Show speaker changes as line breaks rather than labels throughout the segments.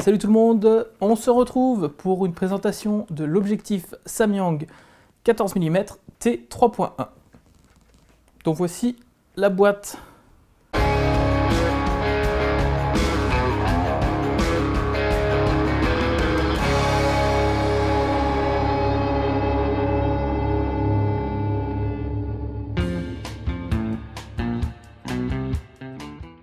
Salut tout le monde, on se retrouve pour une présentation de l'objectif Samyang 14 mm T3.1. Donc voici la boîte.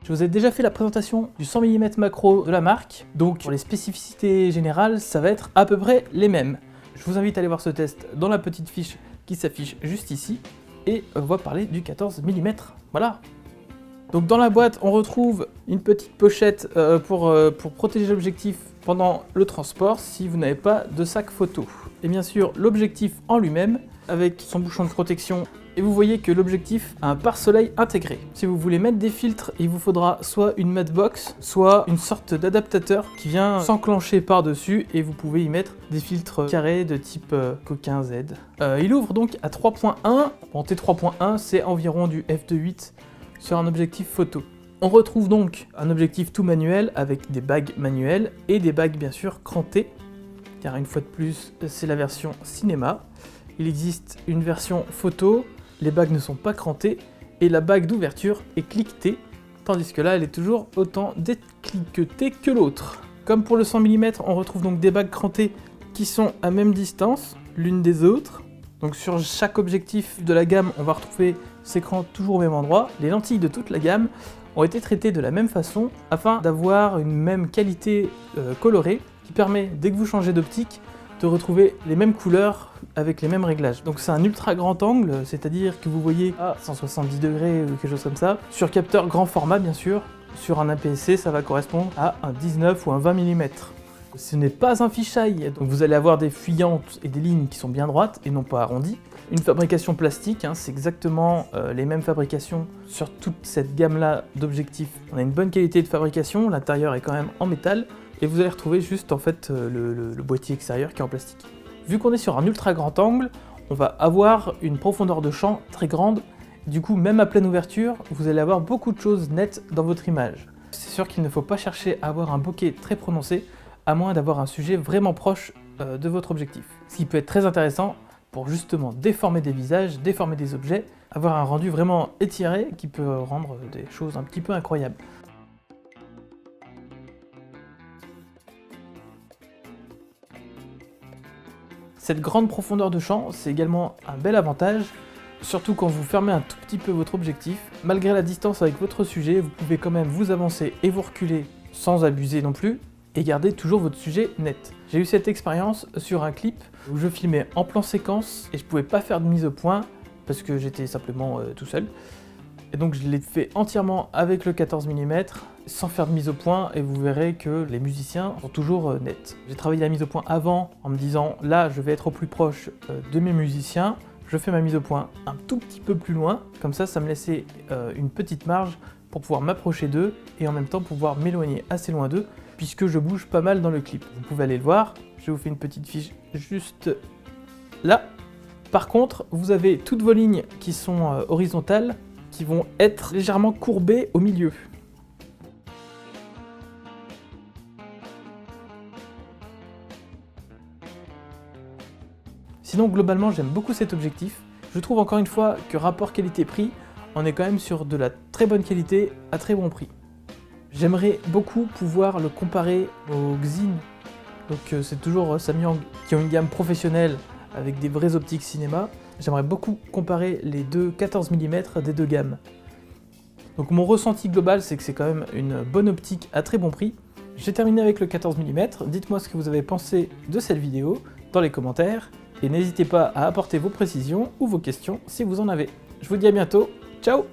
Je vous ai déjà fait la présentation du 100 mm macro de la marque, donc pour les spécificités générales, ça va être à peu près les mêmes. Je vous invite à aller voir ce test dans la petite fiche qui s'affiche juste ici, et on va parler du 14 mm. Voilà. Donc dans la boîte, on retrouve une petite pochette pour protéger l'objectif pendant le transport si vous n'avez pas de sac photo. Et bien sûr, l'objectif en lui-même, avec son bouchon de protection. Et vous voyez que l'objectif a un pare-soleil intégré. Si vous voulez mettre des filtres, il vous faudra soit une matte box, soit une sorte d'adaptateur qui vient s'enclencher par-dessus et vous pouvez y mettre des filtres carrés de type Coquin Z. Il ouvre donc à 3.1. Bon, T3.1, c'est environ du f2.8 sur un objectif photo. On retrouve donc un objectif tout manuel avec des bagues manuelles et des bagues bien sûr crantées, car une fois de plus, c'est la version cinéma. Il existe une version photo. Les bagues ne sont pas crantées et la bague d'ouverture est cliquetée, tandis que là elle est toujours autant décliquetée que l'autre. Comme pour le 100 mm, on retrouve donc des bagues crantées qui sont à même distance l'une des autres. Donc sur chaque objectif de la gamme, on va retrouver ces crans toujours au même endroit. Les lentilles de toute la gamme ont été traitées de la même façon afin d'avoir une même qualité colorée qui permet, dès que vous changez d'optique, de retrouver les mêmes couleurs avec les mêmes réglages. Donc c'est un ultra grand angle, c'est-à-dire que vous voyez à 170 degrés ou quelque chose comme ça. Sur capteur grand format bien sûr, sur un APS-C ça va correspondre à un 19 ou un 20 mm. Ce n'est pas un fisheye, donc vous allez avoir des fuyantes et des lignes qui sont bien droites et non pas arrondies. Une fabrication plastique, c'est exactement les mêmes fabrications sur toute cette gamme-là d'objectifs. On a une bonne qualité de fabrication, l'intérieur est quand même en métal, et vous allez retrouver juste en fait le boîtier extérieur qui est en plastique. Vu qu'on est sur un ultra grand angle, on va avoir une profondeur de champ très grande. Du coup, même à pleine ouverture, vous allez avoir beaucoup de choses nettes dans votre image. C'est sûr qu'il ne faut pas chercher à avoir un bokeh très prononcé, à moins d'avoir un sujet vraiment proche de votre objectif. Ce qui peut être très intéressant pour justement déformer des visages, déformer des objets, avoir un rendu vraiment étiré qui peut rendre des choses un petit peu incroyables. Cette grande profondeur de champ, c'est également un bel avantage, surtout quand vous fermez un tout petit peu votre objectif. Malgré la distance avec votre sujet, vous pouvez quand même vous avancer et vous reculer sans abuser non plus, et garder toujours votre sujet net. J'ai eu cette expérience sur un clip où je filmais en plan séquence et je pouvais pas faire de mise au point parce que j'étais simplement tout seul. Et donc je l'ai fait entièrement avec le 14 mm, sans faire de mise au point, et vous verrez que les musiciens sont toujours nets. J'ai travaillé la mise au point avant, en me disant là je vais être au plus proche de mes musiciens, je fais ma mise au point un tout petit peu plus loin, comme ça me laissait une petite marge pour pouvoir m'approcher d'eux, et en même temps pouvoir m'éloigner assez loin d'eux, puisque je bouge pas mal dans le clip. Vous pouvez aller le voir, je vous fais une petite fiche juste là. Par contre, vous avez toutes vos lignes qui sont horizontales, qui vont être légèrement courbés au milieu. Sinon, globalement, j'aime beaucoup cet objectif. Je trouve encore une fois que rapport qualité-prix, on est quand même sur de la très bonne qualité à très bon prix. J'aimerais beaucoup pouvoir le comparer au Xeen. Donc c'est toujours Samyang qui ont une gamme professionnelle avec des vraies optiques cinéma. J'aimerais beaucoup comparer les deux 14 mm des deux gammes. Donc mon ressenti global, c'est que c'est quand même une bonne optique à très bon prix. J'ai terminé avec le 14 mm, dites-moi ce que vous avez pensé de cette vidéo dans les commentaires, et n'hésitez pas à apporter vos précisions ou vos questions si vous en avez. Je vous dis à bientôt, ciao!